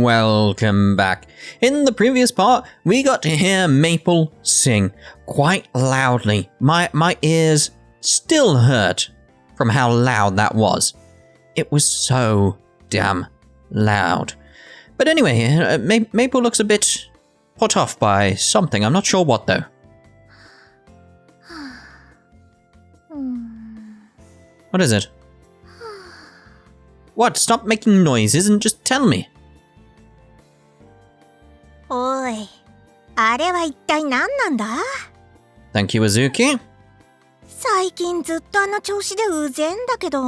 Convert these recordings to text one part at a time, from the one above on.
welcome back. In the previous part, we got to hear Maple sing quite loudly. My ears still hurt from how loud that was. It was so damn loud. But anyway, Maple looks a bit put off by something. I'm not sure what though. What is it? What? Stop making noises and just tell me. おい、あれは一体何なんだ? Thank you, Azuki. 最近ずっとあの調子でうぜえんだけど。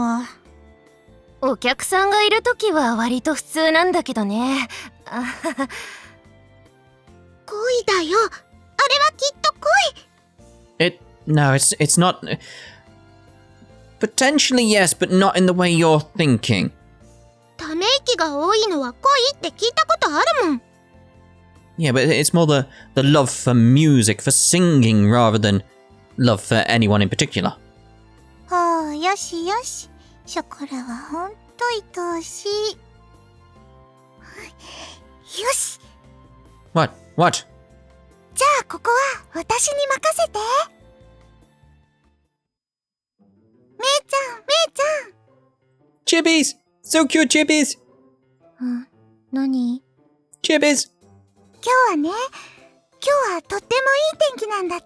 お客さんがいるときは割と普通なんだけどね。恋だよ。あれはきっと恋。 No, it's not. Potentially yes, but not in the way you're thinking. ため息が多いのは恋って聞いたことあるもん。Yeah, but it's more the love for music, for singing, rather than love for anyone in particular. ほう、よしよし。ショコラはほんと愛おしい。よし。What? じゃあここは私に任せて。めいちゃん。Chibbies! So cute, Chibbies! 何? Chibbies! 今日はね、今日はとってもいい天気なんだって。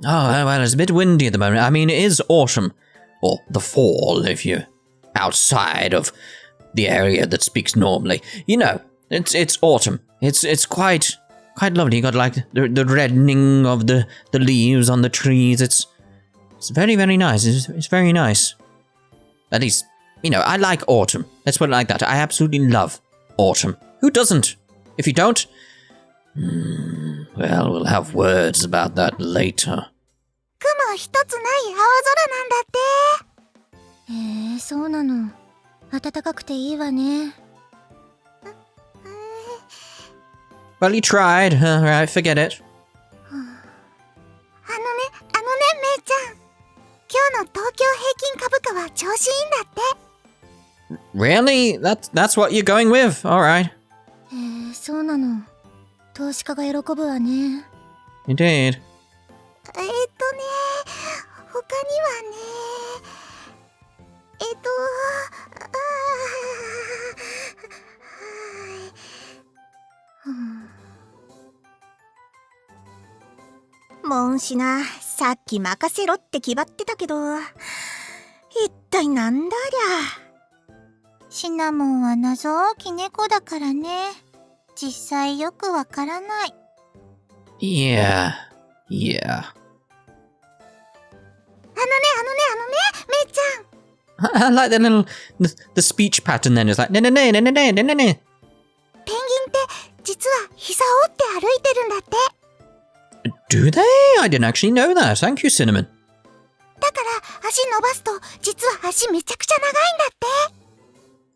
Oh, well, it's a bit windy at the moment. I mean, it is autumn. Or the fall, if you're outside of the area that speaks normally. You know, it's autumn. It's quite lovely. You got like the reddening of the leaves on the trees. It's very, very nice. It's very nice. At least, you know, I like autumn. Let's put it like that. I absolutely love autumn. Who doesn't? If you don't, well, we'll have words about that later. 雲一つない青空なんだって。そうなの。暖かくていいわね。Well, you tried. Alright, forget it. あのね、めいちゃん。今日の東京平均株価は調子いいんだって。Really? That's what you're going with? Alright. そうなの。投資家が喜ぶわね。Indeed. 他にはね。もんしな、さっき任せろって決まってたけど、一体なんだりゃ。シナモンは謎多き猫だからね。実際よくわからない。Yeah. あのね、めいちゃん。 I like the speech pattern then. It's like, no. ペンギンって実は膝を折って歩いてるんだって。Do they? I didn't actually know that. Thank you, Cinnamon. だから足伸ばすと実は足めちゃくちゃ長いんだっ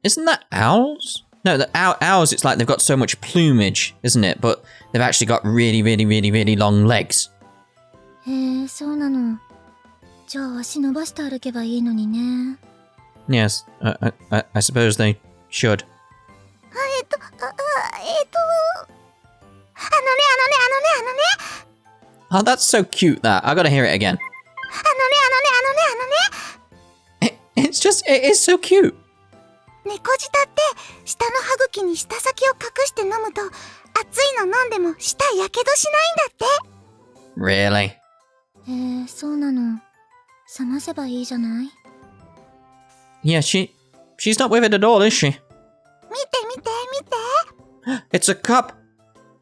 て。 Isn't that owls? No, owls, it's like they've got so much plumage, isn't it? But they've actually got really, really, really, really long legs. そうなの。じゃあ足伸ばして歩けばいいのにね。Yes, I suppose they should. あのね。Oh, that's so cute, that. I gotta hear it again. あのね。It is so cute. 猫舌って舌の歯茎に舌先を隠して飲むと熱いの飲んでも舌やけどしないんだって。 Really? そうなの。冷ませばいいじゃない。 Yeah, she's not with it at all, is she? 見て。It's a cup.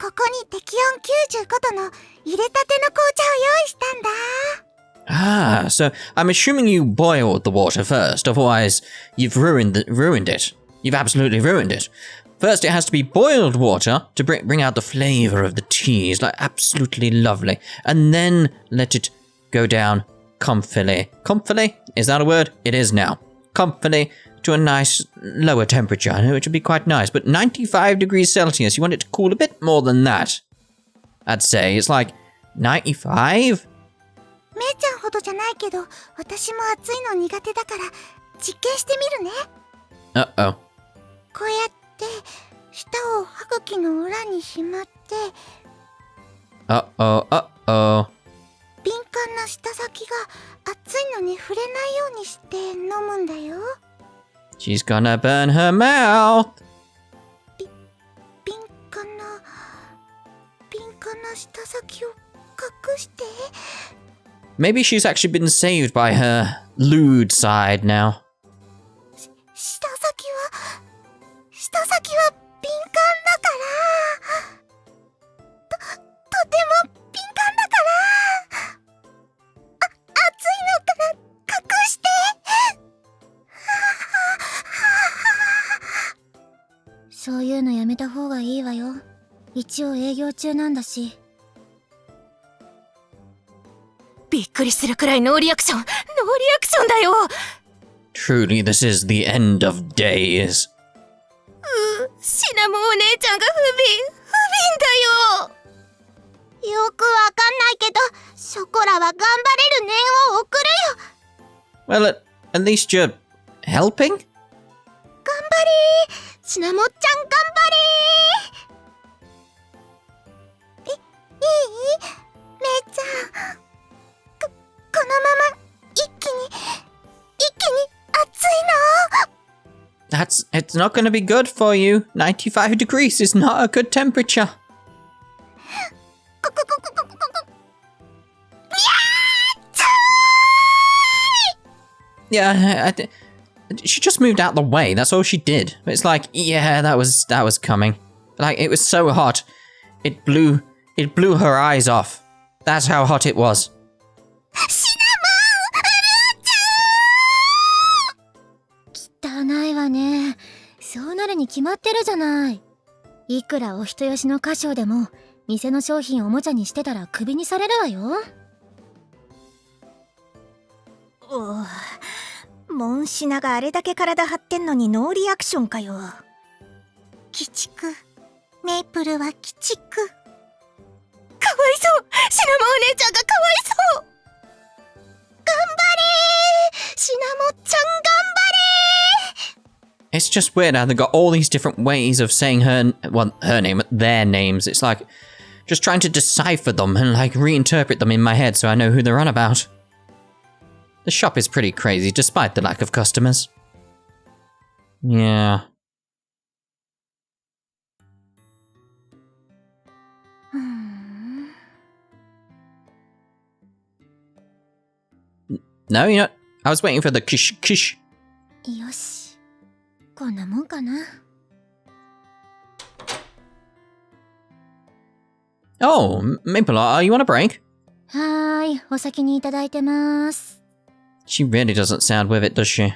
ここに適温95度の入れたての紅茶を用意したんだ。Ah, so I'm assuming you boiled the water first, otherwise you've ruined it. You've absolutely ruined it. First it has to be boiled water to bring out the flavor of the tea. It's like absolutely lovely. And then let it go down comfily. Comfily? Is that a word? It is now. Comfily to a nice lower temperature, which would be quite nice. But 95 degrees Celsius, you want it to cool a bit more than that. I'd say it's like 95? めいちゃんほどじゃないけど、私も暑いの苦手だから実験してみるね。Uh-oh. こうやって舌を歯茎の裏にしまって、Uh-oh, uh-oh. 敏感な舌先が熱いのに触れないようにして飲むんだよ。She's gonna burn her mouth. 敏感な舌先を隠して。Maybe she's actually been saved by her lewd side now. 舌先は敏感だから。とても敏感だから。熱いのから隠して。そういうのやめた方がいいわよ。一応営業中なんだし。びっくりするくらいノーリアクションだよ。 Truly, this is the end of days. シナモンお姉ちゃんが不憫だよ。よくわかんないけど、ショコラは頑張れる念を送るよ。 Well, at least you're helping? 頑張れー、シナモンちゃん頑張れー。いい？めいちゃん、このまま一気に熱いの？ It's not gonna be good for you. 95 degrees is not a good temperature. Yeah, she just moved out the way. That's all she did. It's like, yeah, that was coming. Like, it was so hot. It blew her eyes off. That's how hot it was. 汚いわね。そうなるに決まってるじゃない。いくらお人よしの歌唱でも、店の商品をおもちゃにしてたらクビにされるわよ。モンシナがあれだけ体張ってんのにノーリアクションかよ。鬼畜。メイプルは鬼畜。かわいそう。シナモンお姉ちゃんがかわいそう。頑張れー、シナモンちゃん頑張れー。 It's just weird how they got all these different ways of saying her name, their names. It's like just trying to decipher them and like reinterpret them in my head so I know who they're on about. The shop is pretty crazy despite the lack of customers. Yeah. No, you're not. I was waiting for the kish. よし。こんなもんかな。Oh, Maple, are you on a break? はーい、お先にいただいてます。 She really doesn't sound with it, does she?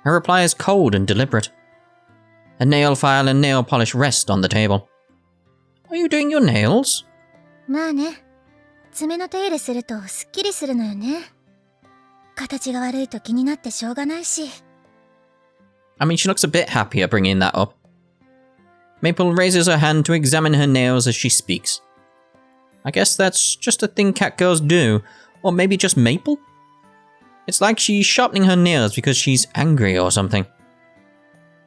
Her reply is cold and deliberate. A nail file and nail polish rest on the table. Are you doing your nails? まあね。爪の手入れするとすっきりするのよね。形が悪いと気になってしょうがないし。I mean, she looks a bit happier bringing that up. Maple raises her hand to examine her nails as she speaks. I guess that's just a thing Catgirls do, or maybe just Maple? It's like she's sharpening her nails because she's angry or something.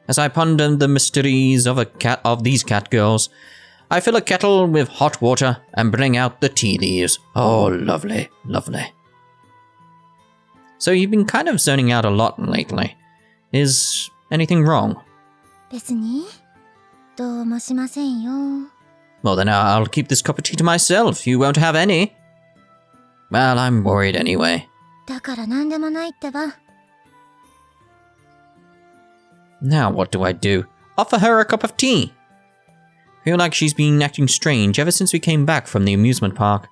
As I ponder the mysteries of these Catgirls, I fill a kettle with hot water and bring out the tea leaves. Oh, lovely, lovely. So you've been kind of zoning out a lot lately. Is anything wrong? 別にどうもしませんよ。 Well, then I'll keep this cup of tea to myself. You won't have any. Well, I'm worried anyway. だから何でもないってば。 Now what do I do? Offer her a cup of tea. Feel like she's been acting strange ever since we came back from the amusement park.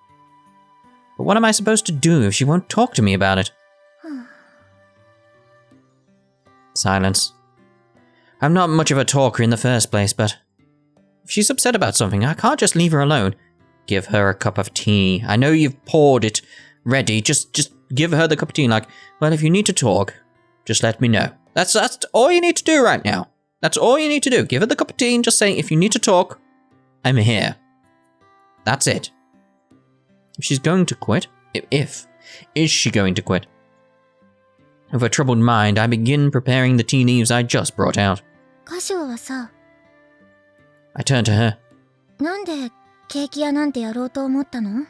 But what am I supposed to do if she won't talk to me about it? Silence. I'm not much of a talker in the first place, but if she's upset about something, I can't just leave her alone. Give her a cup of tea. I know you've poured it ready. Just give her the cup of tea. Like, well, if you need to talk, just let me know. That's all you need to do right now. That's all you need to do. Give her the cup of tea and just say, if you need to talk, I'm here. That's it. If she's going to quit, is she going to quit? With a troubled mind, I begin preparing the tea leaves I just brought out. 歌唱はさ、I turned to her. なんでケーキ屋なんてやろうと思ったの?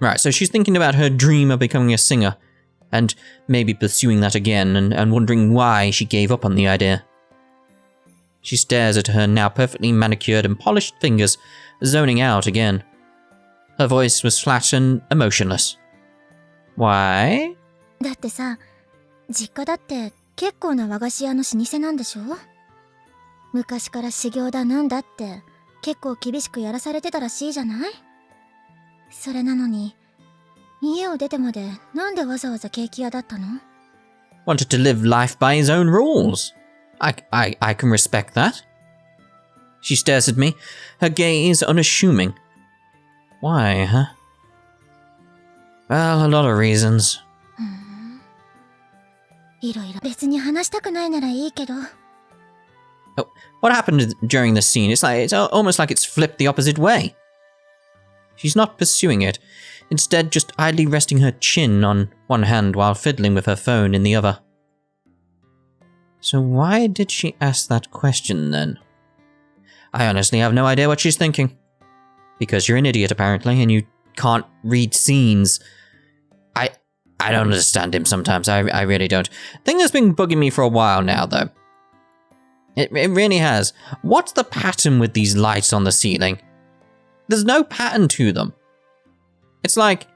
Right, so she's thinking about her dream of becoming a singer, and maybe pursuing that again, and wondering why she gave up on the idea. She stares at her now perfectly manicured and polished fingers, zoning out again. Her voice was flat and emotionless. Why? だってさ、実家だって結構な和菓子屋の老舗なんでしょ？昔から修行だなんだって結構厳しくやらされてたらしいじゃない？それなのに、家を出てまでなんでわざわざケーキ屋だったの？ Wanted to live life by his own rules. I can respect that. She stares at me, her gaze unassuming. Why, huh? Well, a lot of reasons. いろいろ別に話したくないならいいけど。Oh, what happened during the scene? It's almost like it's flipped the opposite way. She's not pursuing it, instead just idly resting her chin on one hand while fiddling with her phone in the other. So why did she ask that question then? I honestly have no idea what she's thinking. Because you're an idiot apparently, and you can't read scenes. I don't understand him sometimes, I really don't. Thing that's been bugging me for a while now though. It really has. What's the pattern with these lights on the ceiling? There's no pattern to them. It's like,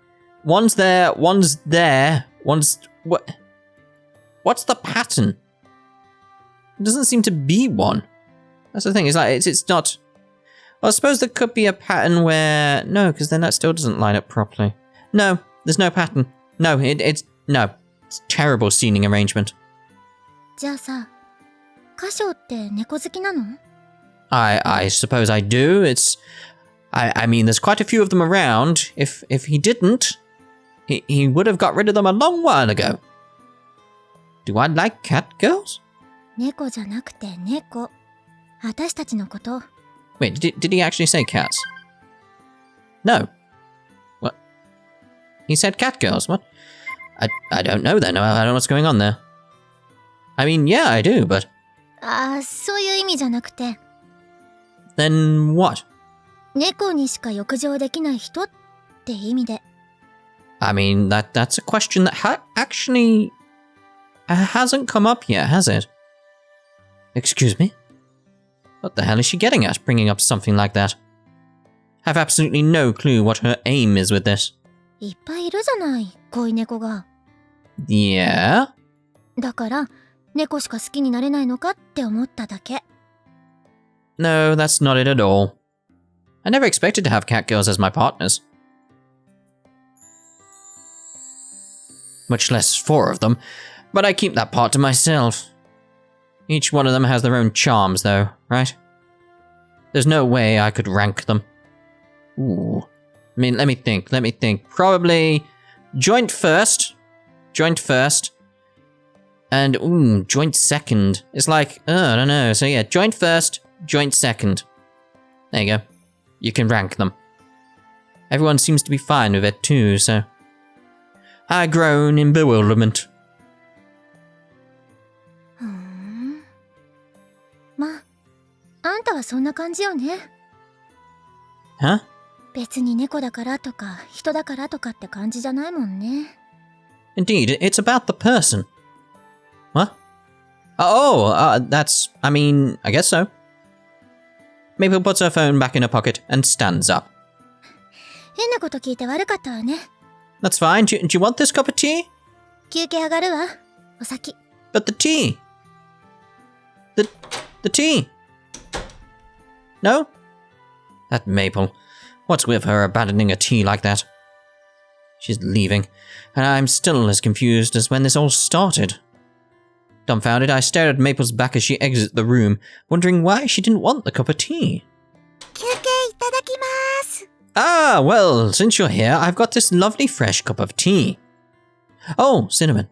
one's there, one's there, one's... What's the pattern? It doesn't seem to be one. That's the thing, it's not... Well, I suppose there could be a pattern where... No, because then that still doesn't line up properly. No, there's no pattern. No, it's terrible scening arrangement. じゃあさ、カショって猫好きなの? I suppose I do. I mean, there's quite a few of them around. If he didn't, he would have got rid of them a long while ago. Do I like Catgirls? 猫じゃなくて猫。私たちのこと。 Wait, did he actually say cats? No. What? He said Catgirls. What? I don't know then. I don't know what's going on there. I mean, yeah, I do, but... ああ、そういう意味じゃなくて。 Then what? 猫にしか浴場できない人って意味で。 I mean, that's a question that actually hasn't come up yet, has it? Excuse me? What the hell is she getting at, bringing up something like that? I have absolutely no clue what her aim is with this. いっぱいいるじゃない、恋猫が。 Yeah? だから、猫しか好きになれないのかって思っただけ。 No, that's not it at all. I never expected to have catgirls as my partners. Much less 4 of them, but I keep that part to myself. Each one of them has their own charms though, right? There's no way I could rank them. Ooh. I mean, let me think. Probably joint first, and joint second. It's like, I don't know. So yeah, joint first, joint second. There you go. You can rank them. Everyone seems to be fine with it too, so... I groan in bewilderment. まあ、あんたはそんな感じよね。 Huh? 別に猫だからとか人だからとかって感じじゃないもんね。 Indeed, it's about the person. What? Oh, that's... I mean, I guess so. Maple puts her phone back in her pocket and stands up. 変なこと聞いて悪かったわね。 That's fine. Do you want this cup of tea? 休憩上がるわ。お先。 But the tea. The tea. No? That Maple. What's with her abandoning a tea like that? She's leaving, and I'm still as confused as when this all started. Dumbfounded, I stared at Maple's back as she exits the room, wondering why she didn't want the cup of tea. 休憩いただきます。 Ah, well, since you're here, I've got this lovely fresh cup of tea. Oh, Cinnamon.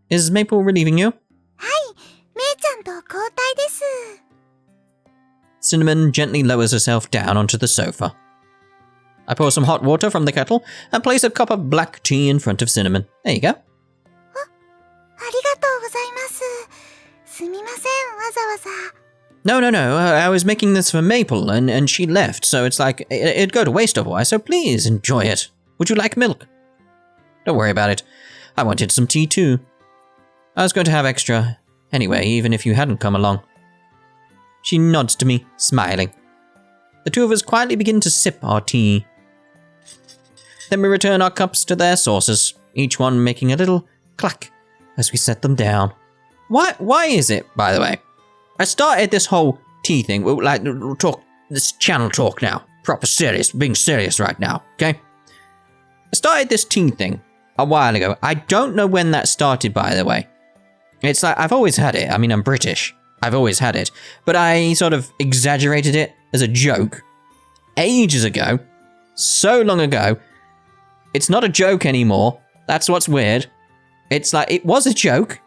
Is Maple relieving you? はい、めいちゃんと交代です。 Cinnamon gently lowers herself down onto the sofa. I pour some hot water from the kettle and place a cup of black tea in front of Cinnamon. There you go. ありがとうございます。すみません、わざわざ。No, I was making this for Maple, and she left, so it's like, it'd go to waste otherwise, so please enjoy it. Would you like milk? Don't worry about it. I wanted some tea too. I was going to have extra anyway, even if you hadn't come along. She nods to me, smiling. The two of us quietly begin to sip our tea. Then we return our cups to their saucers, each one making a little clack as we set them down. Why is it, by the way? I started this whole tea thing, like, talk, this channel talk now. Proper serious, being serious right now, okay? I started this tea thing a while ago. I don't know when that started, by the way. It's like, I've always had it. I mean, I'm British. I've always had it. But I sort of exaggerated it as a joke ages ago. So long ago. It's not a joke anymore. That's what's weird. It's like, it was a joke.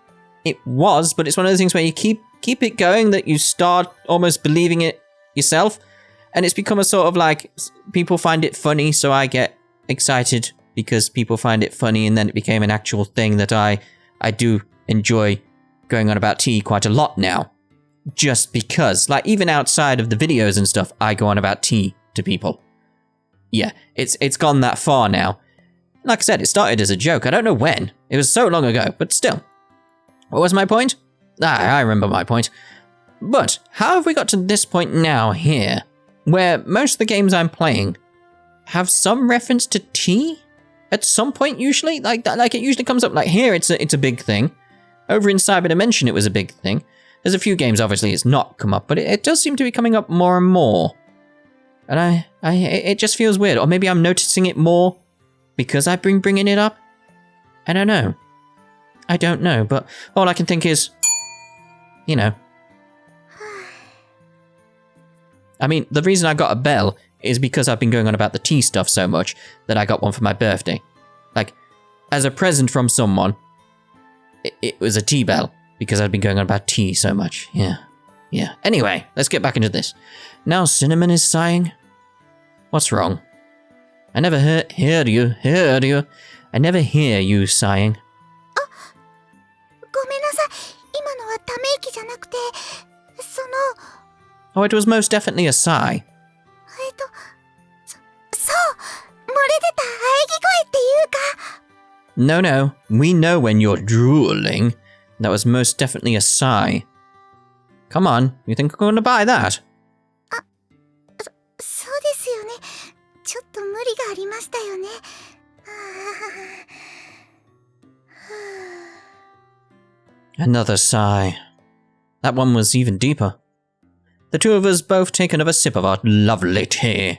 It was, but it's one of those things where you keep it going that you start almost believing it yourself. And it's become a sort of like, people find it funny, so I get excited because people find it funny, and then it became an actual thing that I do enjoy going on about tea quite a lot now. Just because, like, even outside of the videos and stuff, I go on about tea to people. Yeah, it's gone that far now. Like I said, it started as a joke. I don't know when. It was so long ago, but still. What was my point? I remember my point. But how have we got to this point now here, where most of the games I'm playing have some reference to tea at some point usually? Like it usually comes up. Like here, it's a big thing. Over in Cyber Dimension, it was a big thing. There's a few games, obviously, it's not come up, but it does seem to be coming up more and more. And it just feels weird. Or maybe I'm noticing it more because I've been bringing it up. I don't know. I don't know, but all I can think is, you know. I mean, the reason I got a bell is because I've been going on about the tea stuff so much that I got one for my birthday. Like, as a present from someone, it was a tea bell because I've been going on about tea so much. Yeah. Anyway, let's get back into this. Now Cinnamon is sighing. What's wrong? I never heard you. I never hear you sighing. ごめんなさい。今のはため息じゃなくて、Oh, it was most definitely a sigh. そう、漏れ出た喘ぎ声っていうか。No, we know when you're drooling. That was most definitely a sigh. Come on, you think we're going to buy that? そうですよね。ちょっと無理がありましたよね。Another sigh. That one was even deeper. The two of us both take another sip of our lovely tea.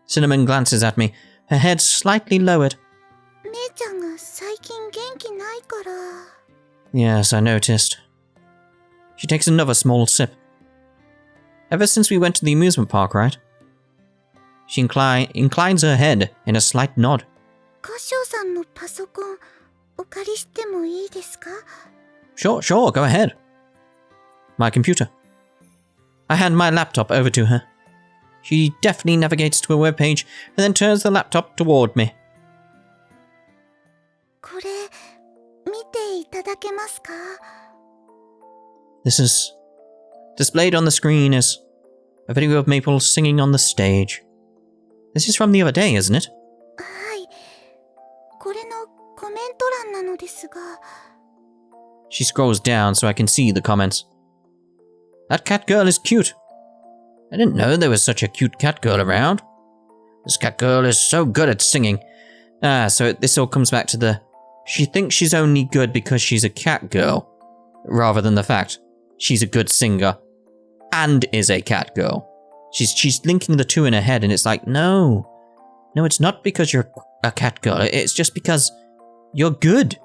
Cinnamon glances at me, her head slightly lowered. 姉ちゃんが最近元気ないから。Yes, I noticed. She takes another small sip. Ever since we went to the amusement park, right? She inclines her head in a slight nod. カショウさんのパソコンお借りしてもいいですか? Sure, go ahead. My computer. I hand my laptop over to her. She deftly navigates to a web page and then turns the laptop toward me. これ見ていただけますか? This is displayed on the screen as a video of Maple singing on the stage. This is from the other day, isn't it? はい。これのコメント欄なのですが。She scrolls down so I can see the comments. That Catgirl is cute. I didn't know there was such a cute Catgirl around. This Catgirl is so good at singing. So this all comes back to the... She thinks she's only good because she's a Catgirl, rather than the fact she's a good singer and is a Catgirl. She's linking the two in her head, and it's like, no, it's not because you're a Catgirl. It's just because you're good.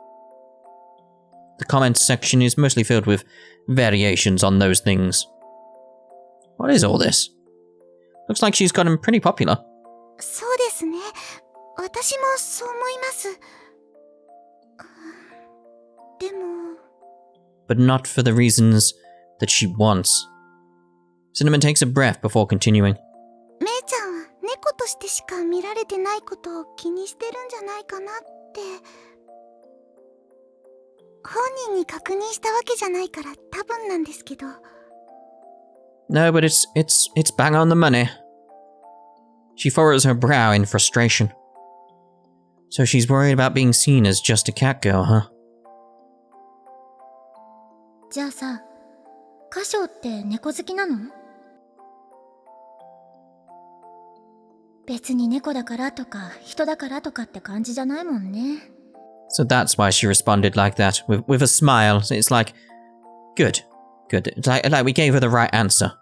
The comments section is mostly filled with variations on those things. What is all this? Looks like she's gotten pretty popular. そうですね。私もそう思います。でも。But not for the reasons that she wants. Cinnamon takes a breath before continuing. めいちゃんは猫としてしか見られてないことを気にしてるんじゃないかなって。本人に確認したわけじゃないから多分なんですけど。No, but it's bang on the money. She furrows her brow in frustration. So she's worried about being seen as just a cat girl, huh? じゃあさ、カショウって猫好きなの？別に猫だからとか人だからとかって感じじゃないもんね。So that's why she responded like that, with a smile. It's like, good. It's like we gave her the right answer.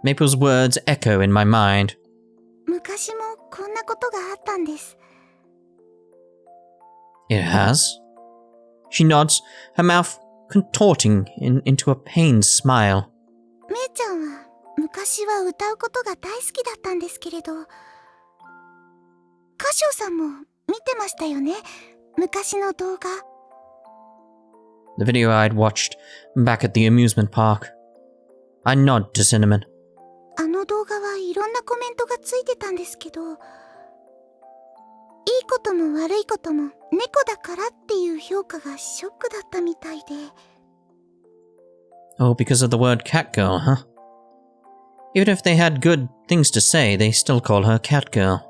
Maple's words echo in my mind. 昔もこんなことがあったんです。It has? She nods, her mouth contorting into a pained smile. めいちゃんは昔は歌うことが大好きだったんですけれど、カショウさんも見てましたよね、昔の動画。The video I'd watched back at the amusement park. I nod to Cinnamon. あの動画はいろんなコメントがついてたんですけど、いいことも悪いことも猫だからっていう評価がショックだったみたいで。Oh, because of the word Catgirl, huh? Even if they had good things to say, they still call her Catgirl.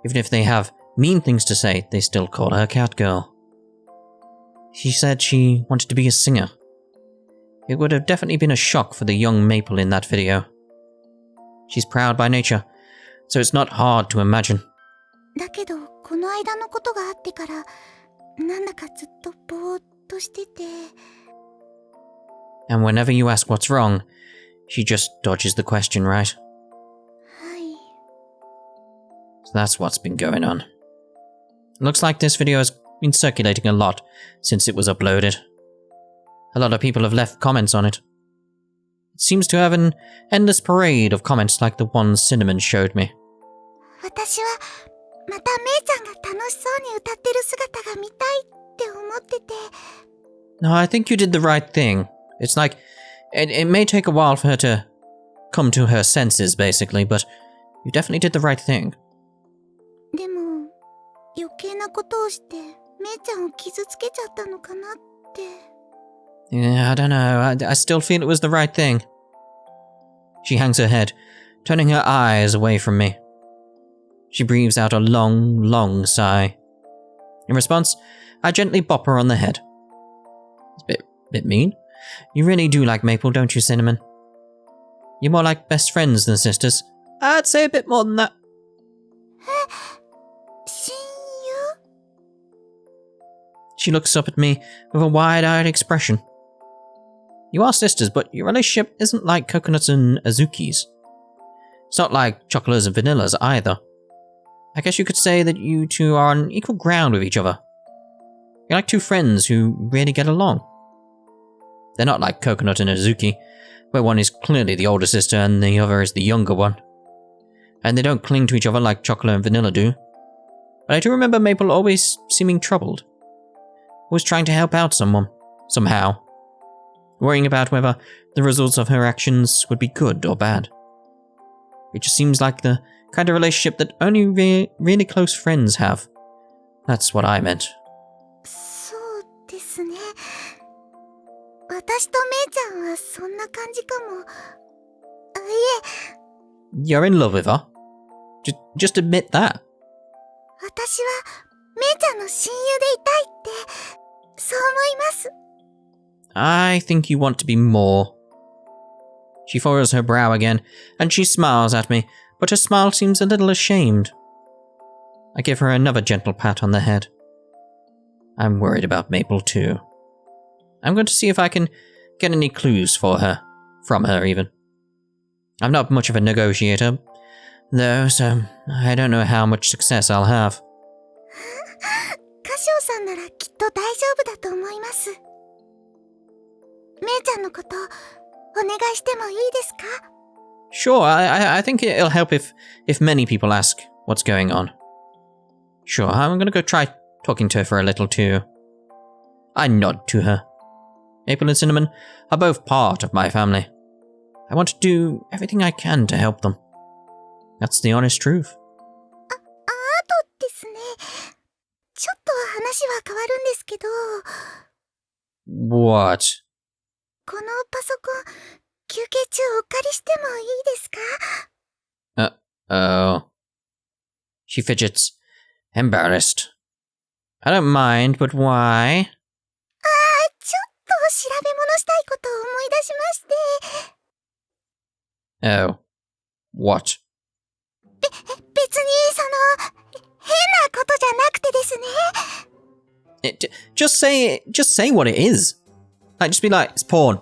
Even if they have mean things to say, they still call her Catgirl. She said she wanted to be a singer. It would have definitely been a shock for the young Maple in that video. She's proud by nature, so it's not hard to imagine. だけど、この間のことがあってから、なんだかずっとぼーっとしてて。And whenever you ask what's wrong, she just dodges the question, right? はい。So that's what's been going on. Looks like this video has been circulating a lot since it was uploaded. A lot of people have left comments on it. It seems to have an endless parade of comments like the one Cinnamon showed me. 私はまためいちゃんが楽しそうに歌ってる姿が見たいって思ってて。No, I think you did the right thing. It's like, it may take a while for her to come to her senses, basically, but you definitely did the right thing. でも、余計なことをしてめいちゃんを傷つけちゃったのかなって。Yeah, I don't know. I still feel it was the right thing. She hangs her head, turning her eyes away from me. She breathes out a long, long sigh. In response, I gently bop her on the head. It's a bit mean. You really do like Maple, don't you, Cinnamon? You're more like best friends than sisters. I'd say a bit more than that. 親友? She looks up at me with a wide-eyed expression. You are sisters, but your relationship isn't like coconuts and azukis. It's not like chocolates and vanillas either. I guess you could say that you two are on equal ground with each other. You're like two friends who really get along. They're not like Coconut and Azuki, where one is clearly the older sister and the other is the younger one. And they don't cling to each other like Chocolate and Vanilla do. But I do remember Maple always seeming troubled. Always trying to help out someone, somehow. Worrying about whether the results of her actions would be good or bad. It just seems like the kind of relationship that only really close friends have. That's what I meant. そうですね。私とめいちゃんはそんな感じかも。You're in love with her? Just admit that. 私はめいちゃんの親友でいたいって、そう思います。I think you want to be more. She furrows her brow again, and she smiles at me, but her smile seems a little ashamed. I give her another gentle pat on the head. I'm worried about Maple too. I'm going to see if I can get any clues for her, from her even. I'm not much of a negotiator, though, so I don't know how much success I'll have. カショウさんならきっと大丈夫だと思います。めいちゃんのことお願いしてもいいですか? Sure, I think it'll help if many people ask what's going on. Sure, I'm gonna go try talking to her for a little too. I nod to her. Maple and Cinnamon are both part of my family. I want to do everything I can to help them. That's the honest truth. あとですね。ちょっと話は変わるんですけど。What? このパソコン、休憩中お借りしてもいいですか？ Oh. She fidgets, embarrassed. I don't mind, but why? ちょっと調べ物したいことを思い出しまして。 Oh. What? 別に変なことじゃなくてですね。Just say what it is. Like, just be like, it's porn.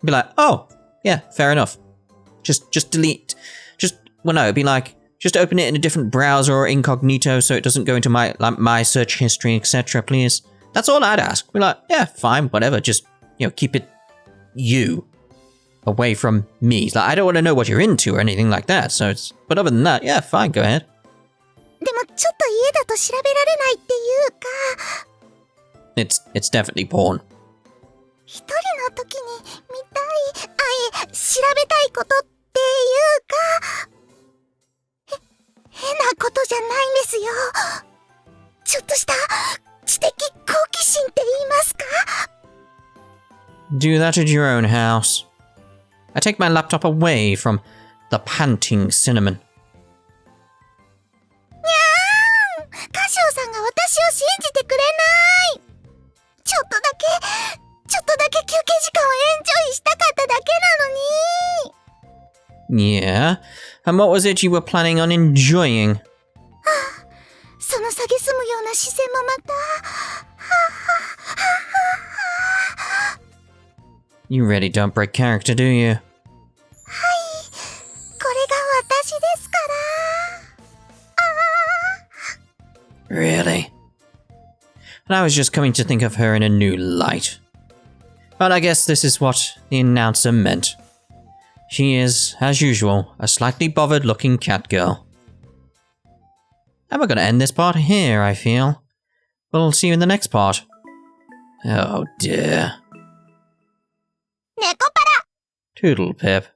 Be like, oh, yeah, fair enough. Just delete. Well, no, it'd be like, just open it in a different browser or incognito so it doesn't go into my search history, etc., please. That's all I'd ask. Be like, yeah, fine, whatever. Just, keep it you away from me. Like, I don't want to know what you're into or anything like that. But other than that, yeah, fine, go ahead. でもちょっと家だと調べられないっていうか。It's definitely porn. 一人の時に見たい、調べたいことっていうか、変なことじゃないんですよ。ちょっとした知的好奇心って言いますか？ Do that at your own house. I take my laptop away from the panting cinnamon. カシオさんが私を信じてくれない。ちょっとだけ休憩時間をエンジョイしたかっただけなのに。 Yeah? And what was it you were planning on enjoying? その蔑むような視線もまた。You really don't break character, do you? はい、これが私ですから。Really? And I was just coming to think of her in a new light. But I guess this is what the announcer meant. She is, as usual, a slightly bothered-looking cat girl. And we're going to end this part here, I feel. We'll see you in the next part. Oh dear. Nekopara! Toodle pip.